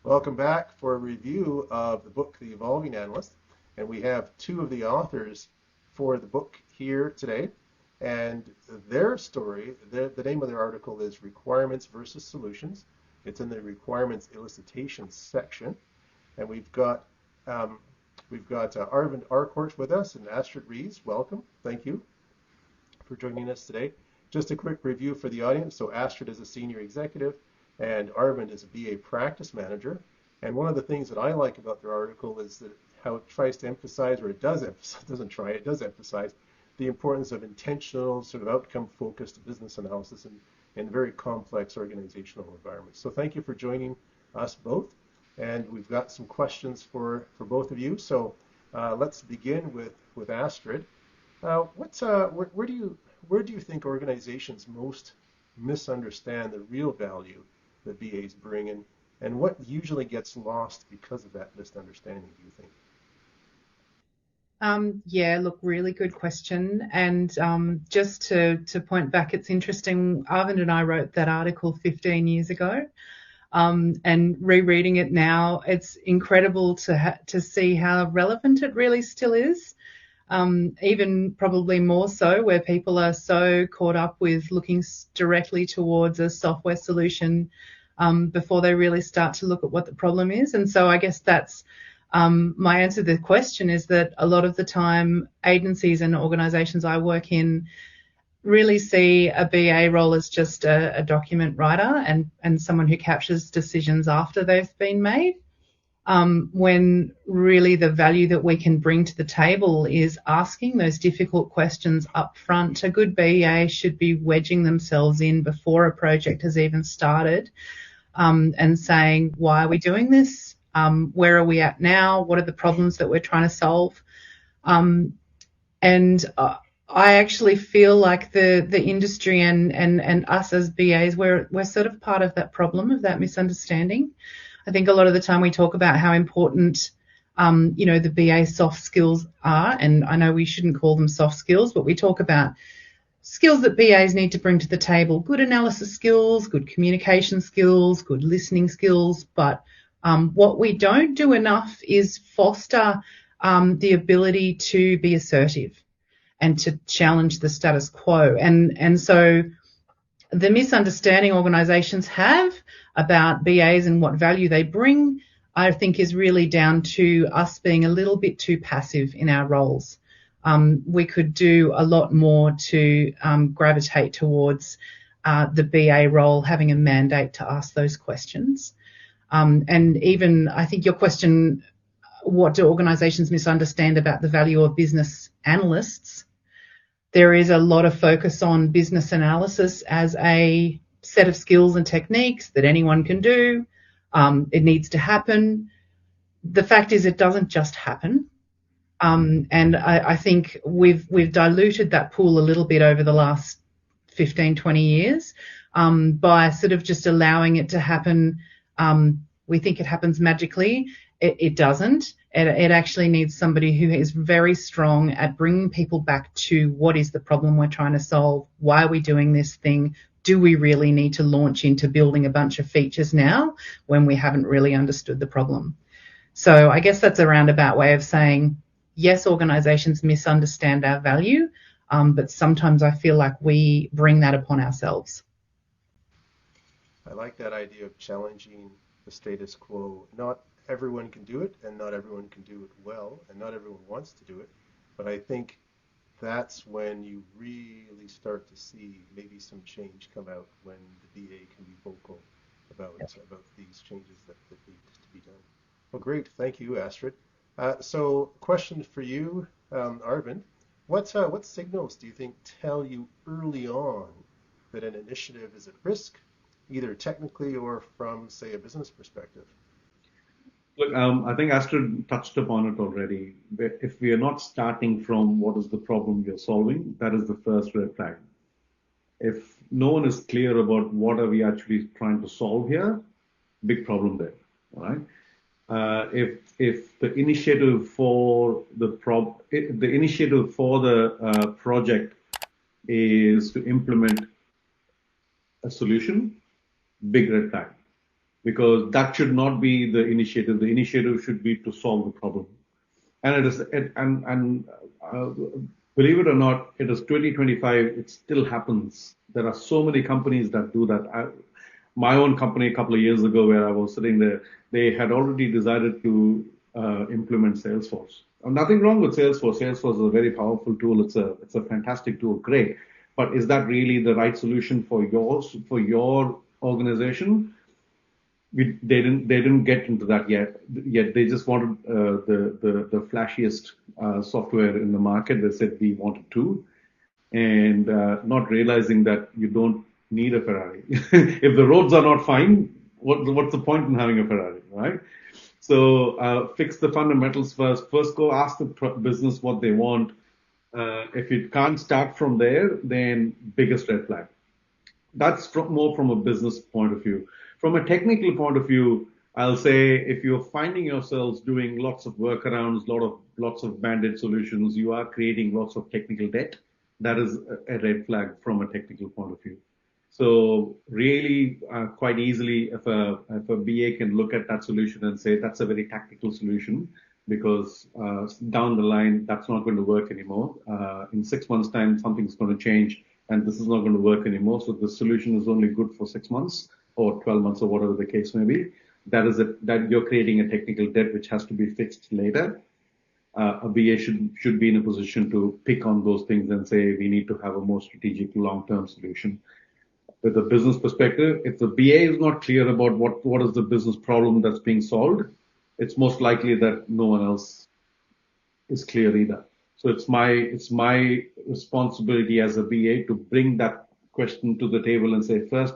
Welcome back for a review of the book, The Evolving Analyst. And we have two of the authors for the book here today. And their story, the name of their article is Requirements versus Solutions. It's in the Requirements Elicitation section. And we've got Arvind Arcot with us and Astrid Ries. Welcome. Thank you for joining us today. Just a quick review for the audience. So Astrid is a senior executive and Arvind is a BA practice manager. And one of the things that I like about their article is that how it tries to emphasize, or it does emphasize, it does emphasize the importance of intentional, sort of outcome-focused business analysis in very complex organizational environments. So thank you for joining us both. And we've got some questions for both of you. So let's begin with Astrid. Where do you think organizations most misunderstand the real value that BAs bring, and what usually gets lost because of that misunderstanding, do you think? Yeah, look, really good question. And just to point back, it's interesting, Arvind and I wrote that article 15 years ago, and rereading it now, it's incredible to see how relevant it really still is. Even probably more so where people are so caught up with looking directly towards a software solution before they really start to look at what the problem is. And so I guess that's my answer to the question is that a lot of the time agencies and organisations I work in really see a BA role as just a document writer and someone who captures decisions after they've been made. When really the value that we can bring to the table is asking those difficult questions up front. A good BA should be wedging themselves in before a project has even started, and saying, why are we doing this? Where are we at now? What are the problems that we're trying to solve? I actually feel like the industry and us as BAs, we're sort of part of that problem, of that misunderstanding. I think a lot of the time we talk about how important, the BA soft skills are, and I know we shouldn't call them soft skills, but we talk about skills that BAs need to bring to the table, good analysis skills, good communication skills, good listening skills, but what we don't do enough is foster the ability to be assertive and to challenge the status quo. And so the misunderstanding organisations have about BAs and what value they bring, I think is really down to us being a little bit too passive in our roles. We could do a lot more to gravitate towards the BA role having a mandate to ask those questions. And even I think your question, what do organisations misunderstand about the value of business analysts? There is a lot of focus on business analysis as a set of skills and techniques that anyone can do. It needs to happen. The fact is it doesn't just happen. And I think we've diluted that pool a little bit over the last 15, 20 years by sort of just allowing it to happen. We think it happens magically. It doesn't. It actually needs somebody who is very strong at bringing people back to what is the problem we're trying to solve? Why are we doing this thing? Do we really need to launch into building a bunch of features now when we haven't really understood the problem? So I guess that's a roundabout way of saying, yes, organisations misunderstand our value, but sometimes I feel like we bring that upon ourselves. I like that idea of challenging the status quo. Not everyone can do it, and not everyone can do it well, and not everyone wants to do it. But I think that's when you really start to see maybe some change come out, when the BA can be vocal about these changes that need to be done. Well, great. Thank you, Astrid. So question for you, Arvind. What signals do you think tell you early on that an initiative is at risk, either technically or from, say, a business perspective? Look, I think Astrid touched upon it already. If we are not starting from what is the problem we are solving, that is the first red flag. If no one is clear about what are we actually trying to solve here, big problem there, right? If the initiative for the project is to implement a solution, big red flag. because that should not be the initiative. The initiative should be to solve the problem. And believe it or not, it is 2025. It still happens. There are so many companies that do that. My own company a couple of years ago, where I was sitting there, they had already decided to implement Salesforce. Nothing wrong with Salesforce. Salesforce is a very powerful tool. It's a fantastic tool. Great. But is that really the right solution for your organization? They didn't get into that yet. They just wanted the flashiest software in the market. They said we wanted two, and not realizing that you don't need a Ferrari. If the roads are not fine, what's the point in having a Ferrari, right? So fix the fundamentals first. First, go ask the business what they want. If it can't start from there, then biggest red flag. That's more from a business point of view. From a technical point of view, I'll say if you're finding yourselves doing lots of workarounds, lots of band-aid solutions, you are creating lots of technical debt. That is a red flag from a technical point of view. So really, quite easily, if a BA can look at that solution and say that's a very tactical solution, because down the line that's not going to work anymore. In 6 months' time, something's going to change, and this is not going to work anymore. So the solution is only good for 6 months or 12 months or whatever the case may be. That you're creating a technical debt which has to be fixed later. A BA should be in a position to pick on those things and say we need to have a more strategic long-term solution. With a business perspective, if the BA is not clear about what is the business problem that's being solved, it's most likely that no one else is clear either. So it's my responsibility as a BA to bring that question to the table and say, first,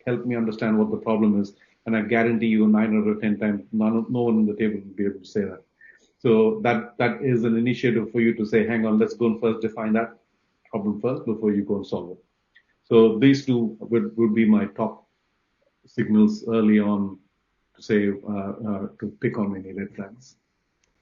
help me understand what the problem is. And I guarantee you 9 out of 10 times, no one on the table will be able to say that. So that is an initiative for you to say, hang on, let's go and first define that problem first before you go and solve it. So these two would be my top signals early on to say, to pick on any red flags.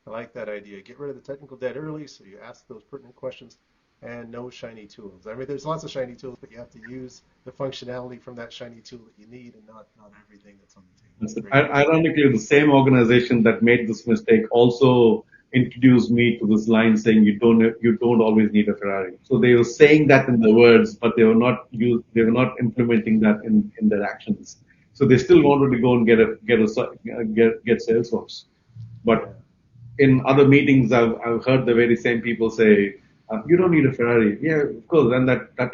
I like that idea. Get rid of the technical debt early so you ask those pertinent questions, and no shiny tools. I mean, there's lots of shiny tools, but you have to use the functionality from that shiny tool that you need and not everything that's on the table. Ironically, the same organization that made this mistake also introduced me to this line saying you don't always need a Ferrari. So they were saying that in the words, but they were not implementing that in their actions. So they still wanted to go and get Salesforce. But in other meetings, I've heard the very same people say, you don't need a Ferrari. Yeah, of course. And that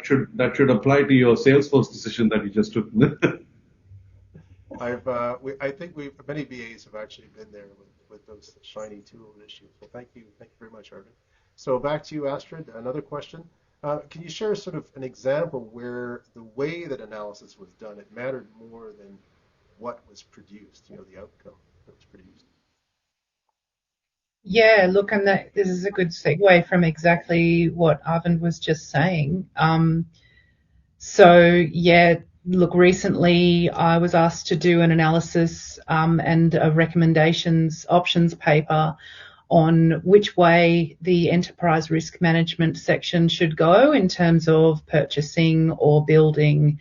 should apply to your Salesforce decision that you just took. I think many BAs have actually been there with those shiny tool issues. Well, thank you very much, Arvind. So back to you, Astrid. Another question. Can you share sort of an example where the way that analysis was done, it mattered more than what was produced, the outcome that was produced? Yeah, look, and this is a good segue from exactly what Arvind was just saying. Look, recently I was asked to do an analysis and a recommendations options paper on which way the enterprise risk management section should go in terms of purchasing or building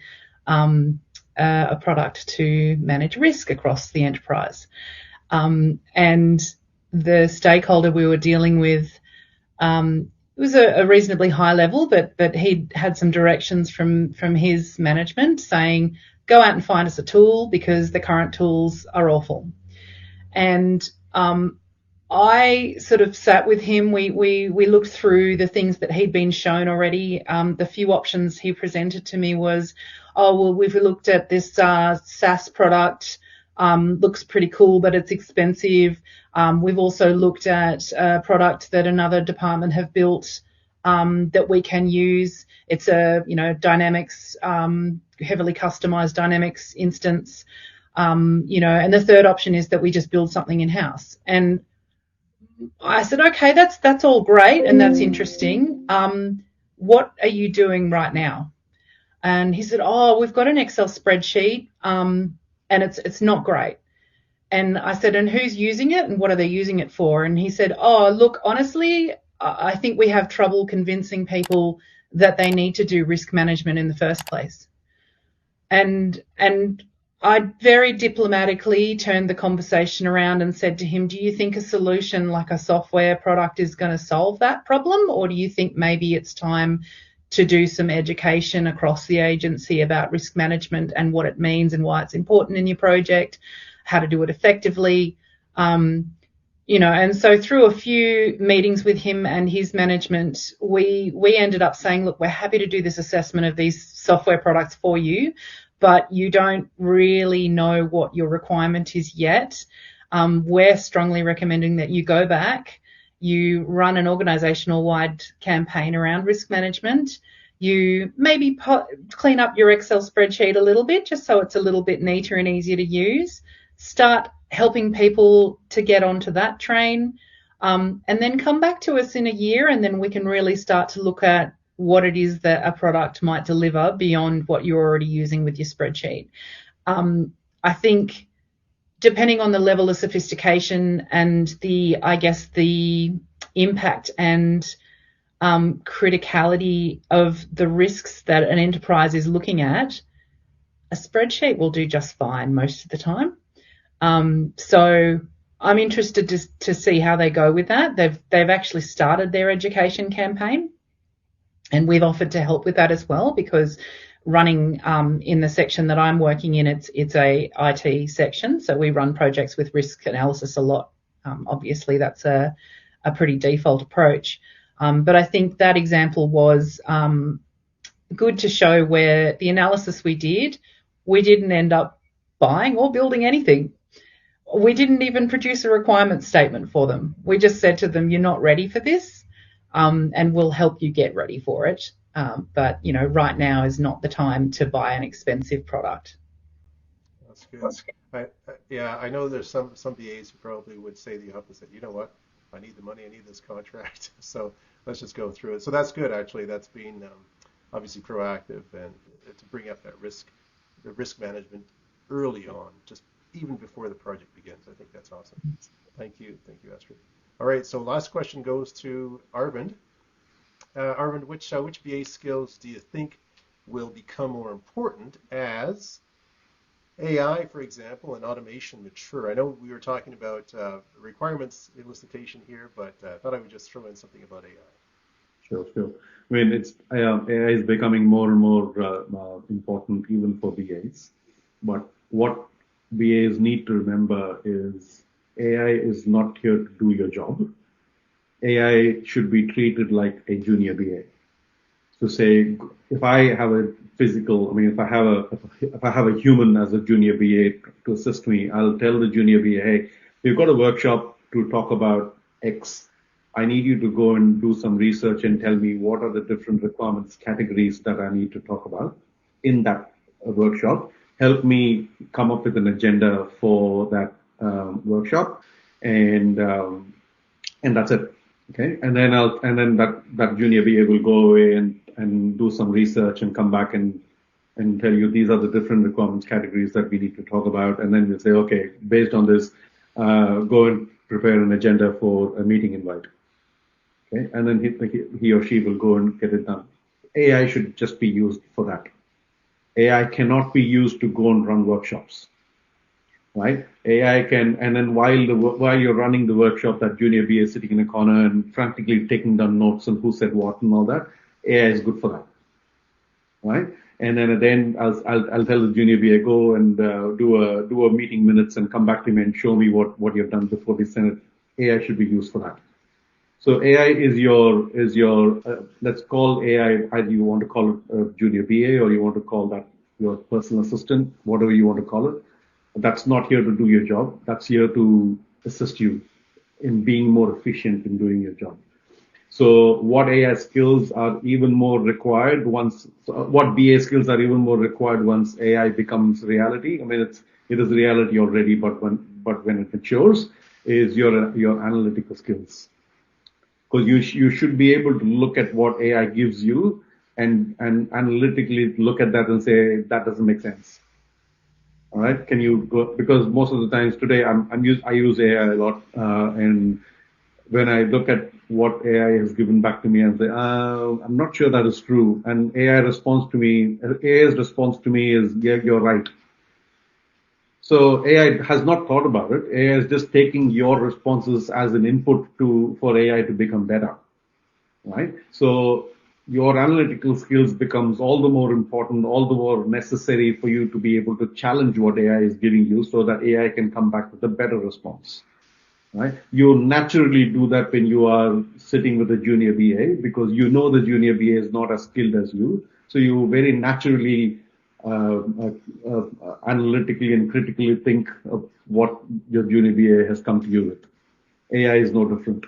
a product to manage risk across the enterprise. And the stakeholder we were dealing with, it was a reasonably high level, but he had some directions from his management saying, go out and find us a tool because the current tools are awful. And I sort of sat with him. We looked through the things that he'd been shown already. The few options he presented to me was, we've looked at this SaaS product. Looks pretty cool, but it's expensive. We've also looked at a product that another department have built that we can use. It's a Dynamics, heavily customized Dynamics instance. And the third option is that we just build something in-house. And I said, okay, that's all great and that's interesting. What are you doing right now? And he said, we've got an Excel spreadsheet, and it's not great. And I said, and who's using it and what are they using it for? And he said, look, honestly, I think we have trouble convincing people that they need to do risk management in the first place. And I very diplomatically turned the conversation around and said to him, do you think a solution like a software product is going to solve that problem? Or do you think maybe it's time to do some education across the agency about risk management and what it means and why it's important in your project, how to do it effectively? And so through a few meetings with him and his management, we ended up saying, look, we're happy to do this assessment of these software products for you, but you don't really know what your requirement is yet. We're strongly recommending that you go back, you run an organizational-wide campaign around risk management, you maybe clean up your Excel spreadsheet a little bit just so it's a little bit neater and easier to use, start helping people to get onto that train, and then come back to us in a year, and then we can really start to look at what it is that a product might deliver beyond what you're already using with your spreadsheet. I think depending on the level of sophistication and the impact and criticality of the risks that an enterprise is looking at, a spreadsheet will do just fine most of the time. So I'm interested to see how they go with that. They've actually started their education campaign, and we've offered to help with that as well, because running in the section that I'm working in, it's a IT section, so we run projects with risk analysis a lot. Obviously, that's a pretty default approach, but I think that example was good to show where the analysis we didn't end up buying or building anything. We didn't even produce a requirement statement for them. We just said to them, you're not ready for this, and we'll help you get ready for it. But, right now is not the time to buy an expensive product. That's good. I know there's some BAs who probably would say the opposite. You know what? I need the money. I need this contract. So let's just go through it. So that's good, actually. That's being obviously proactive and to bring up the risk management early on, just even before the project begins. I think that's awesome. Thank you, Astrid. All right, so last question goes to Arvind. Arvind, which BA skills do you think will become more important as AI, for example, and automation mature? I know we were talking about requirements elicitation here, but I thought I would just throw in something about AI. Sure. I mean, AI is becoming more and more important even for BAs. But what BAs need to remember is AI is not here to do your job. AI should be treated like a junior BA. So say, if I have a human as a junior BA to assist me, I'll tell the junior BA, hey, we've got a workshop to talk about X. I need you to go and do some research and tell me what are the different requirements categories that I need to talk about in that workshop. Help me come up with an agenda for that workshop, and that's it. Okay, and then that junior BA will go away and do some research and come back and tell you these are the different requirements categories that we need to talk about, and then we'll say, okay, based on this, go and prepare an agenda for a meeting invite. Okay, and then he or she will go and get it done. AI should just be used for that. AI cannot be used to go and run workshops. Right? AI can, and then while you're running the workshop, that junior BA is sitting in a corner and frantically taking down notes on who said what and all that. AI is good for that. Right? And then at the end, I'll tell the junior BA, go and do a meeting minutes and come back to me and show me what you've done before we send it. AI should be used for that. So AI is your let's call AI, either you want to call it a junior BA or you want to call that your personal assistant, whatever you want to call it. That's not here to do your job. That's here to assist you in being more efficient in doing your job. So what AI skills are even more required what BA skills are even more required once AI becomes reality? I mean, it is reality already, but when it matures, is your analytical skills. Because you should be able to look at what AI gives you and analytically look at that and say, that doesn't make sense. All right, can you go, because most of the times today I use AI a lot, and when I look at what AI has given back to me and say, I'm not sure that is true, and AI's response to me is, yeah, you're right. So AI has not thought about it. AI is just taking your responses as an input for AI to become better, right? So your analytical skills becomes all the more important, all the more necessary for you to be able to challenge what AI is giving you so that AI can come back with a better response. Right? You naturally do that when you are sitting with a junior BA because you know the junior BA is not as skilled as you. So you very naturally analytically and critically think of what your junior BA has come to you with. AI is no different.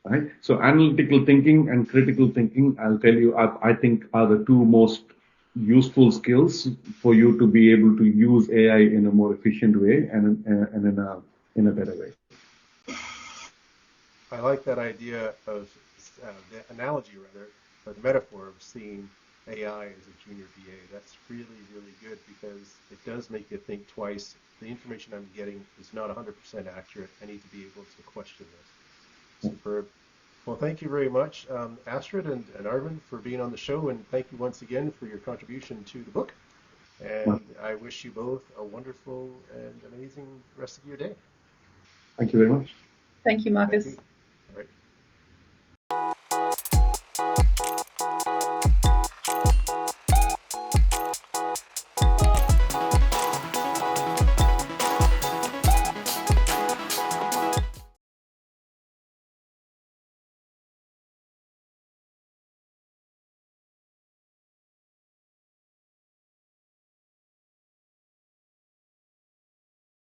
Right? So analytical thinking and critical thinking, I'll tell you, I think are the two most useful skills for you to be able to use AI in a more efficient way and in a better way. I like that idea of the analogy, rather, or the metaphor of seeing AI as a junior BA. That's really, really good because it does make you think twice. The information I'm getting is not 100% accurate. I need to be able to question this. Superb. Well, thank you very much, Astrid and Arvind, for being on the show, and thank you once again for your contribution to the book. And I wish you both a wonderful and amazing rest of your day. Thank you very much. Thank you, Marcus. Thank you.